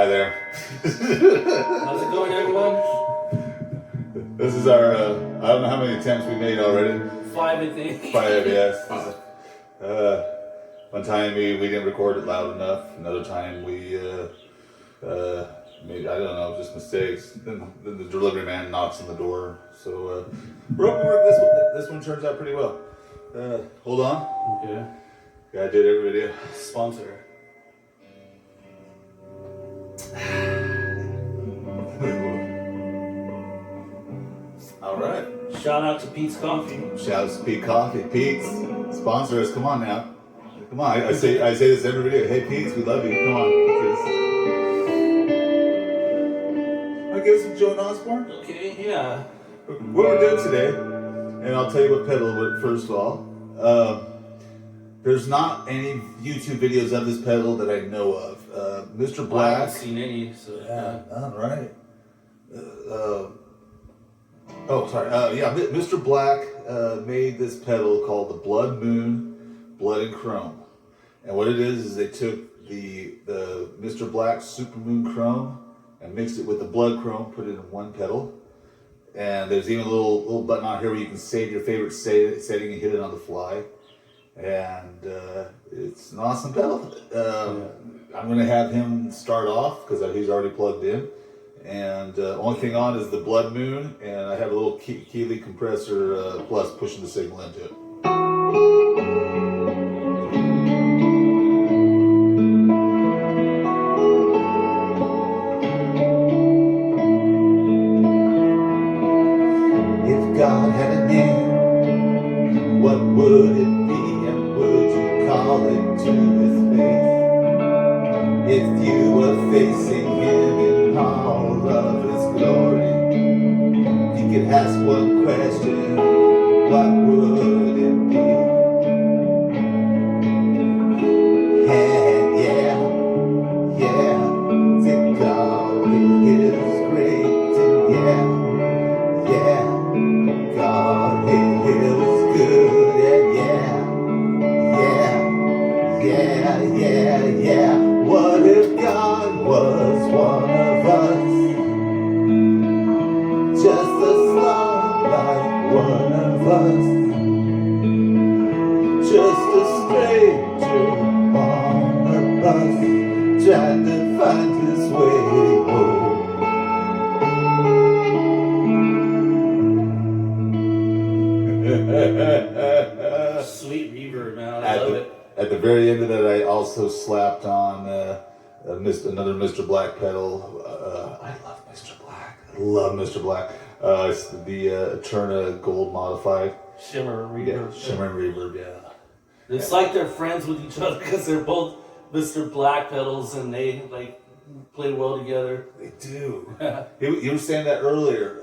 Hi there. How's it going, everyone? This is our, I don't know how many attempts we made already. 5, I think. 5, yes. One time we didn't record it loud enough. Another time we maybe, I don't know, just mistakes. Then the delivery man knocks on the door. So we're hoping this one turns out pretty well. Hold on. Okay. Yeah, I did every video. Sponsor. All right. Shout out to Pete's Coffee. Shout out to Pete Coffee. Pete's, sponsor us. Come on now. Come on. I say this every video. Hey, Pete's, we love you. Come on. Want to give us some Joan Osborne? Okay, yeah. What we're doing today, and I'll tell you what pedal, but first of all, there's not any YouTube videos of this pedal that I know of. Mr. Black. I haven't seen any, so. Yeah, all right. Mr. Black made this pedal called the Bloodmoon Blood Chrome. And what it is they took the Mr. Black Supermoon Chrome and mixed it with the Blood Chrome, put it in one pedal. And there's even a little button on here where you can save your favorite setting and hit it on the fly. And it's an awesome pedal. I'm going to have him start off because he's already plugged in. And only thing on is the Blood Moon, and I have a little Keeley compressor plus pushing the signal into it. If God had a name, what would it be, and would you call it to his face? If you were facing him in all of his glory, you could ask one question, what would it be? And yeah, to God is great, and yeah, God is good, and yeah. What if God was one of us? Just a slug like one of us. Just a stranger on a bus, trying to find his way home. Sweet reverb, man. I love it. At the very end of that, I also slapped on another Mr. Black pedal. I love Mr. Black. I love Mr. Black. It's the Eterna Gold Modified. Shimmer reverb. Yeah, shimmer and reverb, yeah. It's like they're friends with each other because they're both Mr. Black pedals and they like play well together. They do. You were saying that earlier.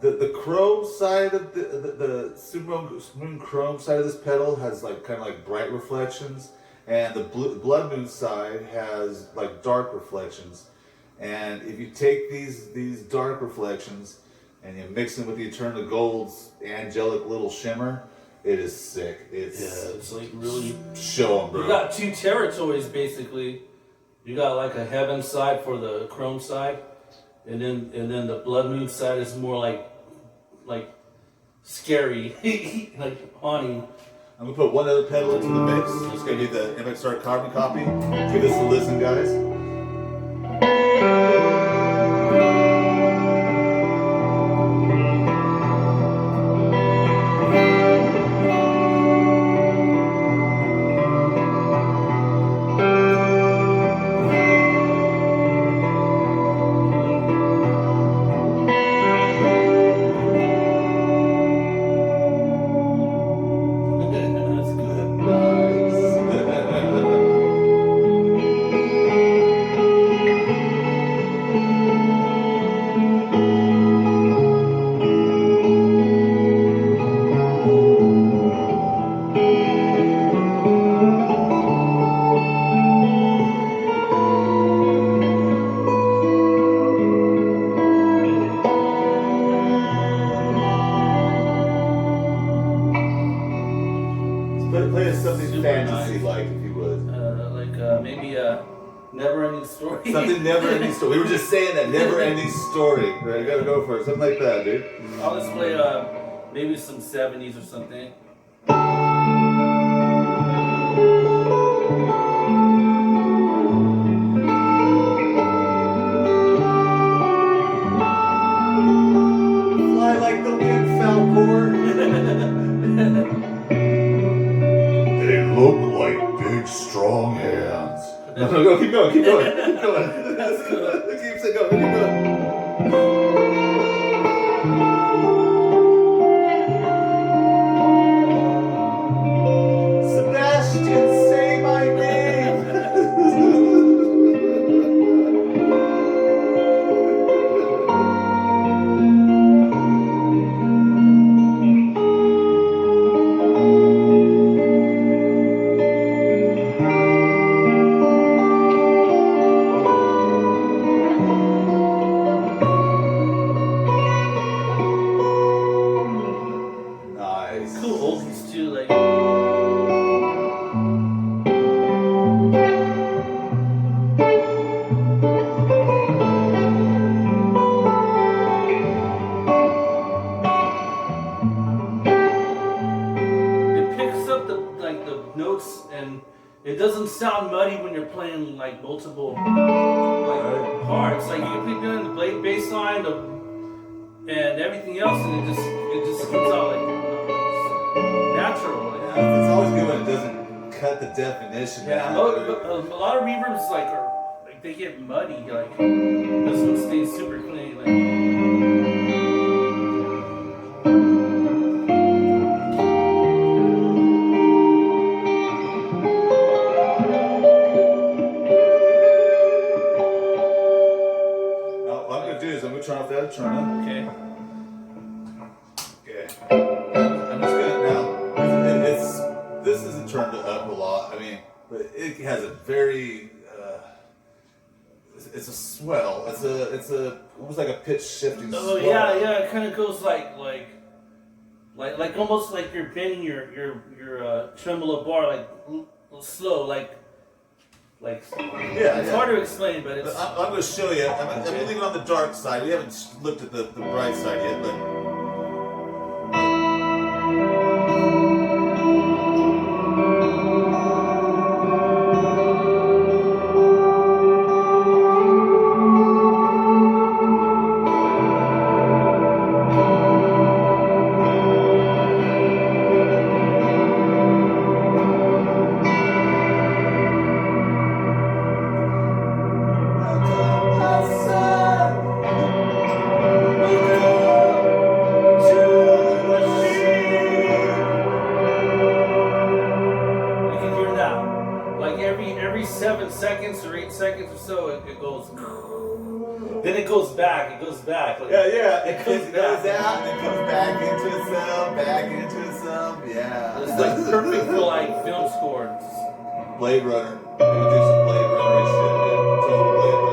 The chrome side of the Supermoon Chrome side of this pedal has like kind of like bright reflections, and the Blood Moon side has like dark reflections. And if you take these dark reflections and you mix them with the Eternal Gold's angelic little shimmer, it is sick. It's like really show 'em, bro. You got two territories basically. You got like a heaven side for the chrome side. And then the Blood Moon side is more like scary, like haunting. I'm gonna put one other pedal into the mix. It's gonna be the MXR carbon copy. Give this a listen, guys. story. Something never-ending story. We were just saying that never-ending story. I gotta go for it. Something like that, dude. I'll just play maybe some 70s or something. Fly like the wind, Falcor. They look like big, strong hands. No, go, keep going, keep going, keep going. That's good. Keep going, keep going. Sebastian, say my name. Nice. Cool oldies too, like. It picks up the notes, and it doesn't sound muddy when you're playing like multiple parts. Like you can pick down the bass line and everything else, and it just comes out like natural. Yeah, it's always good when it doesn't cut the definition. Yeah, a lot of reverbs are they get muddy. Like this one stays super clean. Like. Now, what I'm gonna do is I'm gonna turn off that turner. Okay. Okay. I'm just gonna now. This isn't turned up a lot. I mean, but it has a very. It's a swell. It's a almost like a pitch shifting. Oh swell. yeah. It kind of goes like almost like you're bending your tremolo bar like slow like. Yeah, it's hard to explain, but it's. I'm going to show you. I'm going to leave it on the dark side. We haven't looked at the bright side yet, but. Every 7 seconds or 8 seconds or so, it goes. Then it goes back. It goes back. Like, Yeah. It goes goes back. out and it comes back into itself, back into itself. Yeah. It's like perfect for like film scores. Blade Runner. We can do some Blade Runner shit, dude. Total Blade Runner.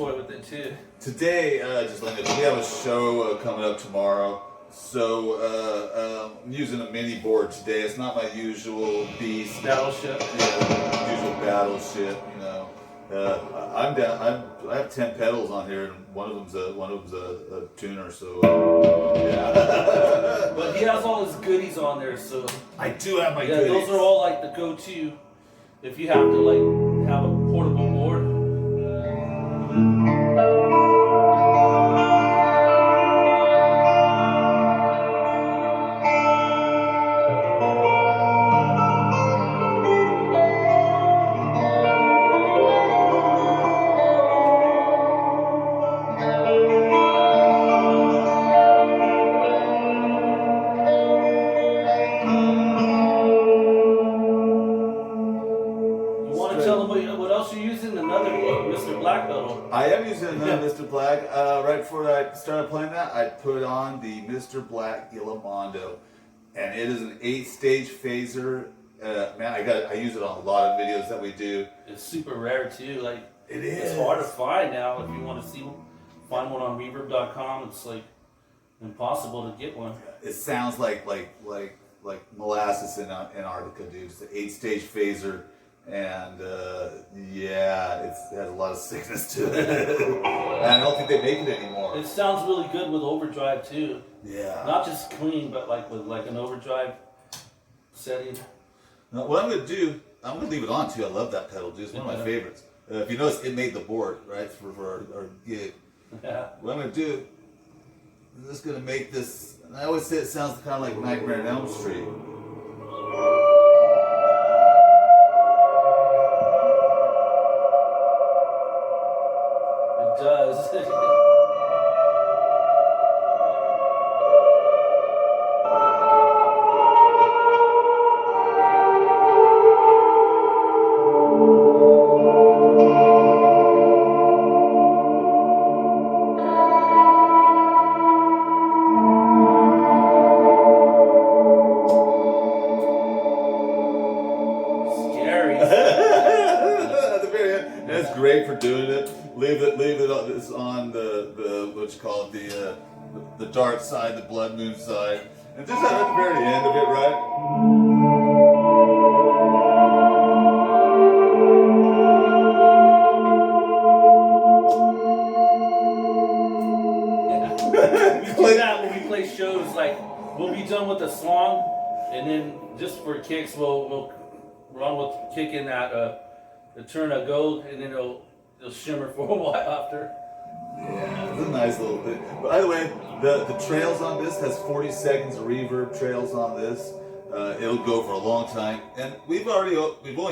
toy with it too. Today, just letting you know, we have a show coming up tomorrow So I'm using a mini board today. It's not my usual beast. Battleship. Yeah, usual battleship. You know, I'm down. I have 10 pedals on here, and one of them's a tuner. So yeah. But he has all his goodies on there, so I do have my yeah, goodies. those are all like the go-to if you have to like have a portable board. Tell them what else you're using. Another Mr. Black pedal. I am using another Mr. Black. Right before I started playing that, I put on the Mr. Black Ilamondo, and it is an 8-stage phaser. Man, I use it on a lot of videos that we do. It's super rare too. Like it is. It's hard to find now. If you want to find one on Reverb.com, it's like impossible to get one. It sounds like molasses in Antarctica, dude. It's an 8-stage phaser. And yeah, it has a lot of sickness to it. And I don't think they make it anymore. It sounds really good with overdrive too. Yeah. Not just clean, but like with like an overdrive setting. Now, what I'm gonna do, I'm gonna leave it on too. I love that pedal, dude. It's one of my favorites. If you notice, it made the board right for our gig. Yeah. What I'm gonna do, I'm just gonna make this. And I always say it sounds kind of like Nightmare on Elm Street. Does. Scary. At the very end, and it's great for doing it. Leave it on the what you call it, the dark side, the blood moon side, and just at the very end of it, right? We do that when we play shows. Like we'll be done with the song, and then just for kicks, we'll run with kicking that the turn of gold, and then it'll shimmer for a while after. Yeah, it's a nice little bit. By the way, the trails on this has 40 seconds of reverb trails on this. It'll go for a long time, and we've only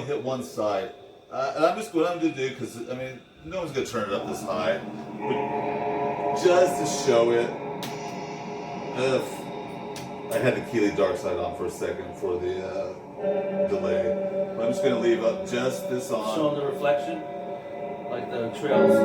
hit one side. And I'm just what I'm going to do, because I mean, no one's going to turn it up this high, but just to show it. I had the Keeley dark side on for a second for the delay. But I'm just going to leave up just this on. Showing the reflection, like the trails.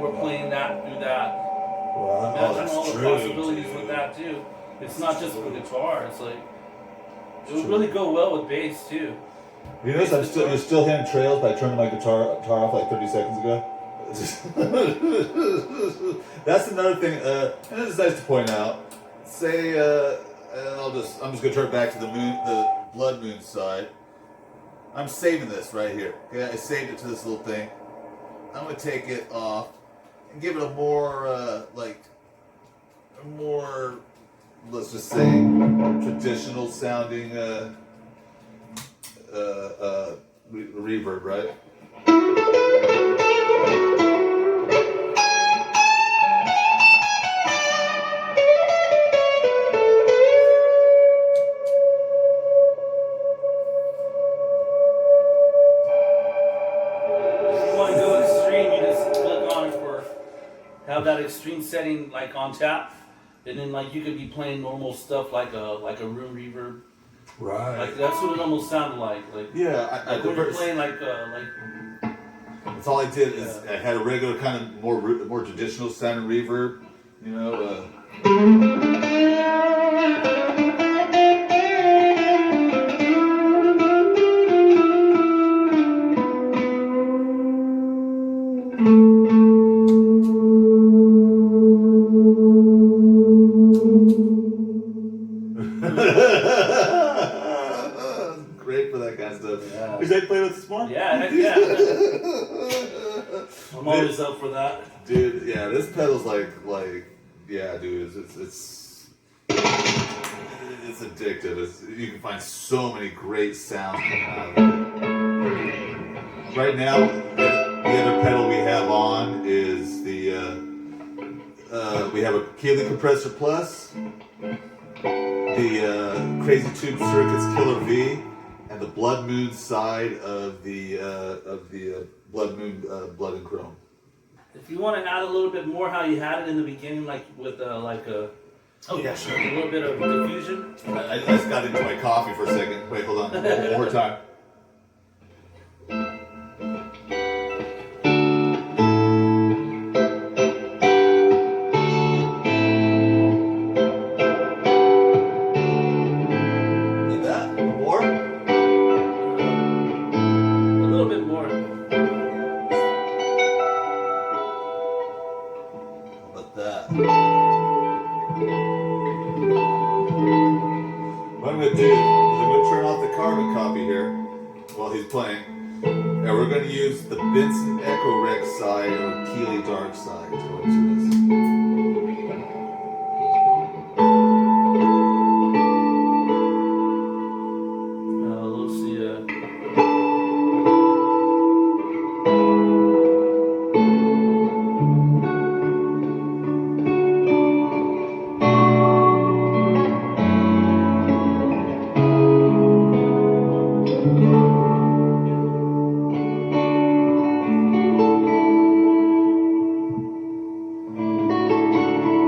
and we're playing that through that. Wow. Imagine Oh, all that's the true. possibilities with that too. It's not just for guitar. It's like it would really go well with bass too. You notice you're still hearing trails, but I turned my guitar off like 30 seconds ago. That's another thing, and it's nice to point out. Say, I'm just gonna turn it back to the Blood Moon side. I'm saving this right here. Okay, I saved it to this little thing. I'm gonna take it off and give it a more, let's just say, traditional sounding reverb, right? Have that extreme setting like on tap, and then like you could be playing normal stuff like a room reverb. Right. Like that's what it almost sounded like. Like yeah, like when you're playing like. That's all I did is I had a regular kind of more traditional sounding reverb, you know. Great for that kind of stuff. Yeah. Would you like to play with this more? Yeah, heck yeah. I'm always up for that. Dude, yeah, this pedal's like, yeah, dude, it's addictive. You can find so many great sounds coming out of it. Right now, the other pedal we have on is we have a Keeley Compressor Plus, the Crazy Tube Circuits Killer V, and the Blood Moon side of the Blood Moon Blood and Chrome. If you want to add a little bit more how you had it in the beginning, like with Oh yeah, sure. a little bit of diffusion. I just got into my coffee for a second. Wait, hold on. One more time. Need that? More? A little bit more. How about that? What I'm going to do is I'm going to turn off the carbon copy here while he's playing. And we're going to use the Benson Echo Rec side or Keeley Dark side to go into this. Let's see.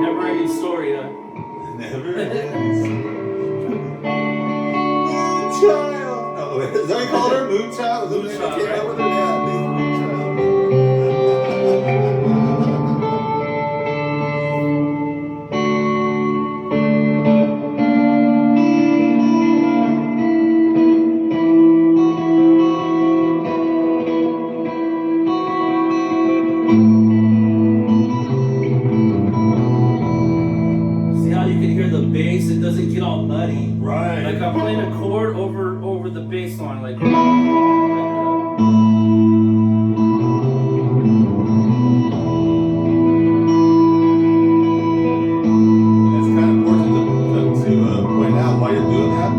Never ending story, huh? Never ends. Moonchild! Oh, is that what you called her? Moonchild? Is that what you Moonchild, came right? up with her? Yeah, Moonchild. See how you can hear the bass? It doesn't get all muddy. Right. Like I'm playing a chord over the bass line, like It's kind of important to point out while you're doing that.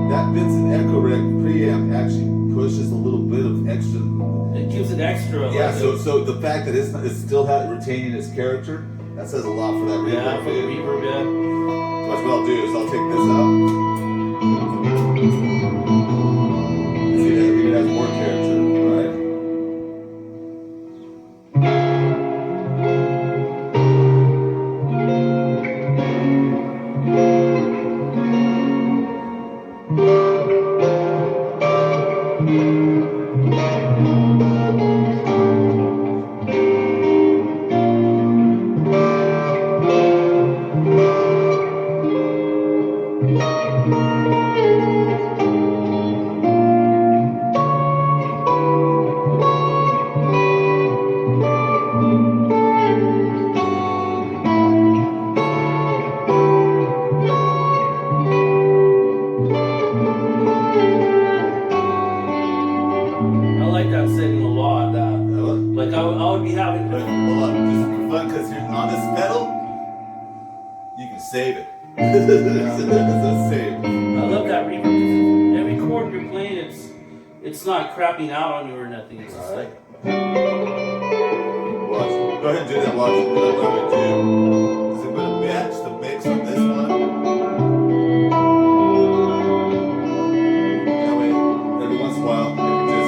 That Benson Echo Rec preamp actually pushes a little bit of extra. it gives it extra. Yeah, like so the fact that it's still retaining its character, that says a lot for that reverb. yeah, for the dude. reverb, yeah. What I'll do is I'll take this out. See that it has more character, right? But hold on, just for fun, because you're on this pedal, you can save it. So save. I love that reverb. 'Cause every chord you're playing, it's not crapping out on you or nothing. It's just like. Watch. Go ahead and do that. Watch. What I'm going to do is I'm going to match the mix on this one. That way, every once in a while, I can just.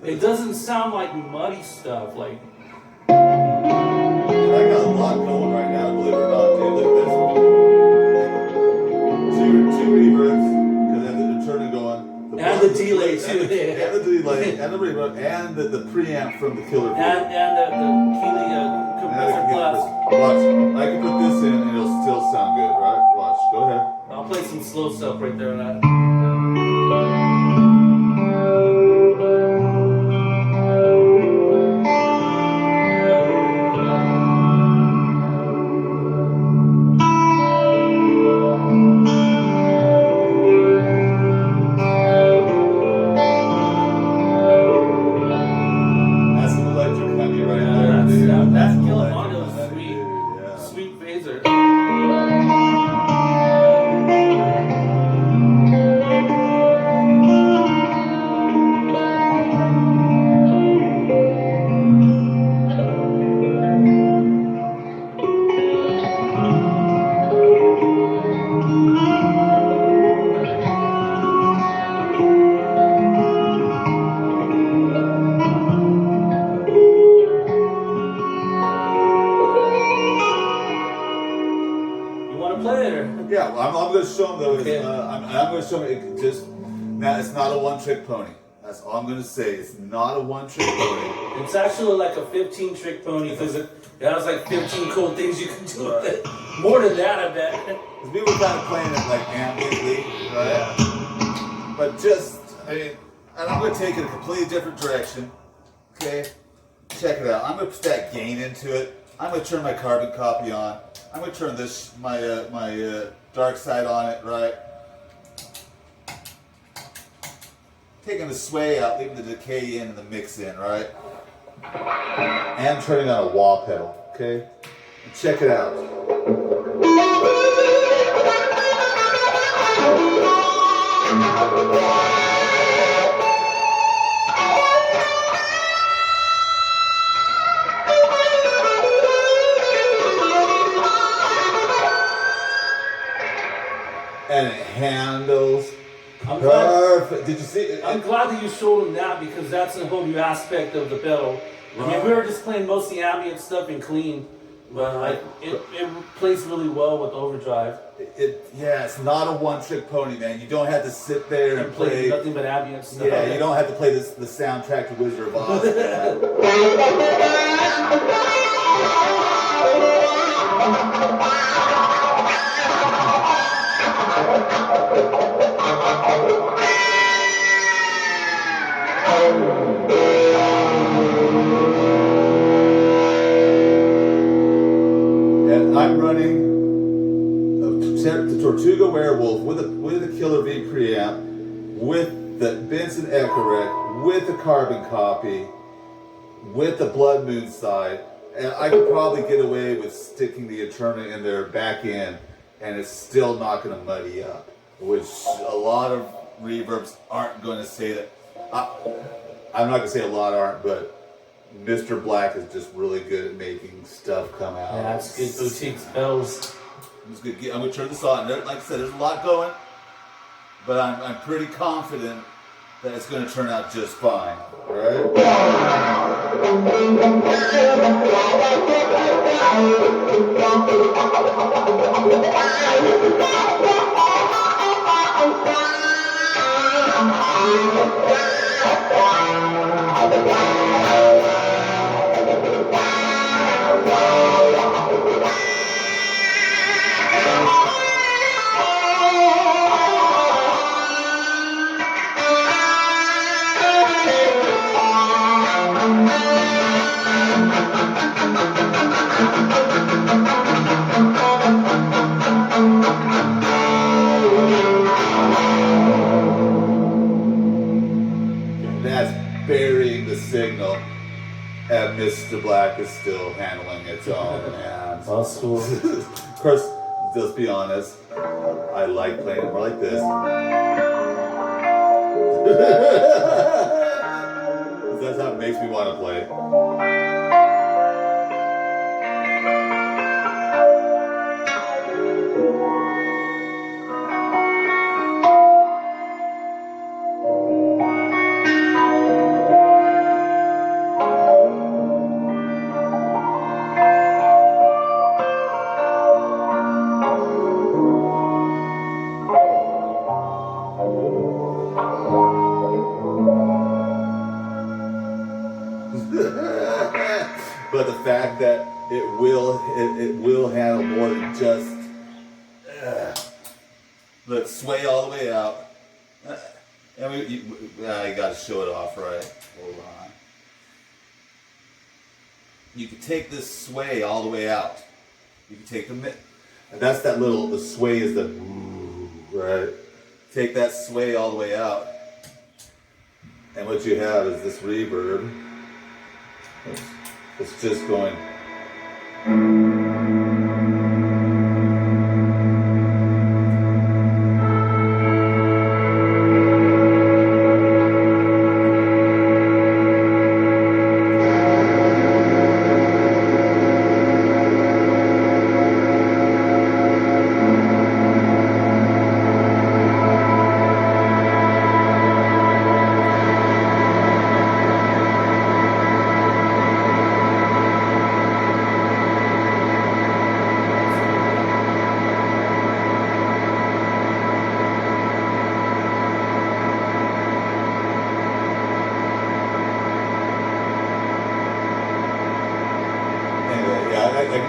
It doesn't sound like muddy stuff. Like I got a lot going right now, believe it or not, dude. Look at this. Two reverbs, because I have the turning going. And the delay too. And the delay, and the reverb, and the preamp from the killer. And the Keeley compressor plus. Watch, I can put this in and it'll still sound good, right? Watch, go ahead. I'll play some slow stuff right there on that. Yeah, well, I'm going to show them though. Okay. I'm going to show them it just now. It's not a one-trick pony. That's all I'm going to say. It's not a one-trick pony. It's actually like a 15-trick pony because it has like 15 cool things you can do with it. More than that, I bet. Because we were kind of playing it like ambiently, right? Yeah. But just, I mean, and I'm going to take it a completely different direction. Okay, check it out. I'm going to put that gain into it. I'm going to turn my carbon copy on. I'm going to turn this, my dark side on it, right? Taking the sway out, leaving the decay in and the mix in, right? And turning on a wah pedal, okay? And check it out. And it handles perfect. Did you see it? I'm glad that you showed him that because that's a whole new aspect of the pedal. I mean, we were just playing mostly ambient stuff and clean, but like it plays really well with overdrive. Yeah, it's not a one-trick pony, man. You don't have to sit there and play nothing but ambient stuff. Yeah, you don't have to play the soundtrack to Wizard of Oz. And I'm running the Tortuga Werewolf with a Killer V preamp, with the Benson Echo with the carbon copy, with the Blood Moon side, and I could probably get away with sticking the Eterna in there back in, and it's still not going to muddy up, which a lot of reverbs aren't going to say that. I'm not gonna say a lot aren't, but Mr. Black is just really good at making stuff come out. Yeah, that's good boutique spells. I'm gonna turn this on. Like I said, there's a lot going, but I'm pretty confident that it's gonna turn out just fine. All right? That's burying the signal, and Mr. Black is still handling its own. And That's cool. of course, let's be honest, I like playing it more like this. That's how it makes me want to play. But the fact that it will handle more than just look, sway all the way out. And you got to show it off right. Hold on. You can take this sway all the way out. You can take the that's that little, the sway is the right. Take that sway all the way out, and what you have is this reverb. It's just going.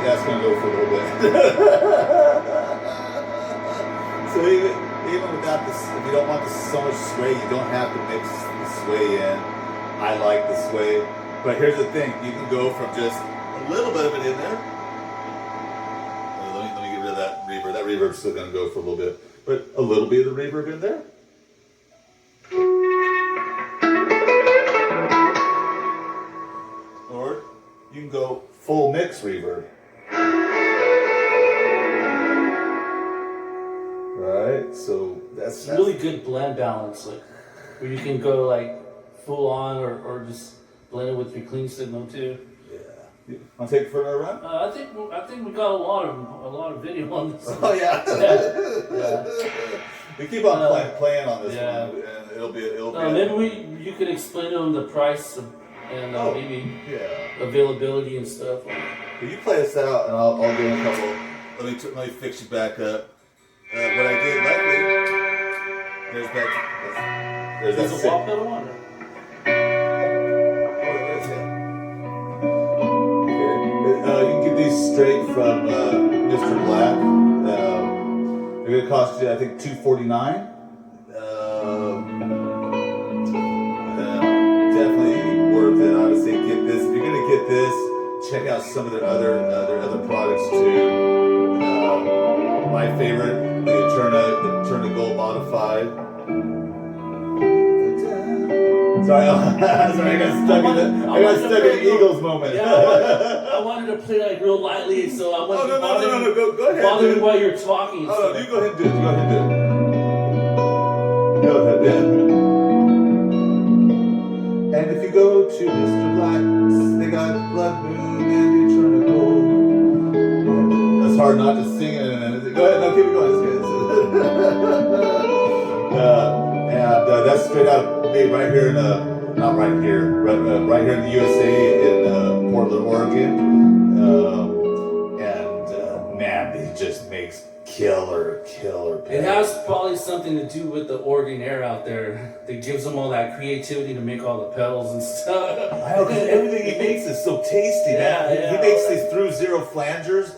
That's going to go for a little bit. So even without this, if you don't want so much sway, you don't have to mix the sway in. I like the sway. But here's the thing, you can go from just a little bit of it in there. Let me get rid of that reverb. That reverb's still going to go for a little bit. But a little bit of the reverb in there. Or you can go full mix reverb. Right, so that's really good blend balance, like where you can go like full on or just blend it with your clean signal too. Yeah. You want to take it for another run? I think we got a lot of video on this. Oh yeah. Yeah. We keep on playing on this one, and it'll be. Maybe you could explain to them the price and maybe availability and stuff. Well, you play us out, and I'll do a couple. Let me fix you back up. What I did lately, there's that wall pedal on it. Oh, there's it. Okay. You can get these straight from Mr. Black. They're gonna cost you, I think, $249. Definitely worth it. I would say get this. If you're gonna get this, check out some of their other products too. My favorite, the Eterna Gold Modified. Sorry, I got stuck in the Eagles moment. Yeah, I wanted to play like real lightly, so I wasn't no, go ahead. bothering while you're talking. Oh, no, you go ahead and do it. Go ahead, And if you go to Mr. Black's, they got Bloodmoon and Eternal Gold. That's hard not to sing it. Go ahead, no, keep it going. That's straight out of made right here in not right here, but right here in the USA in Portland, Oregon. Man, it just makes killer pedals. It has probably something to do with the Oregon air out there that gives them all that creativity to make all the pedals and stuff. I know, because everything he makes is so tasty, man. He makes these through zero flangers.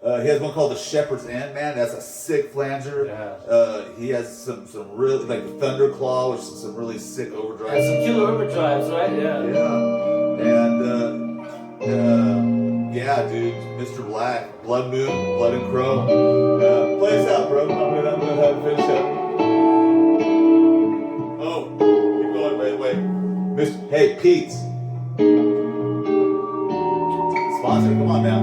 He has one called the Shepherd's End, man. That's a sick flanger. Yeah. He has some really, like the Thunderclaw, which is some really sick overdrives. Has some killer overdrives, right? Yeah. And yeah, dude, Mr. Black, Bloodmoon, Blood and Chrome. Play us out, bro. I'm gonna have to finish up. Oh, keep going, wait. Hey, Pete. Sponsor, come on now.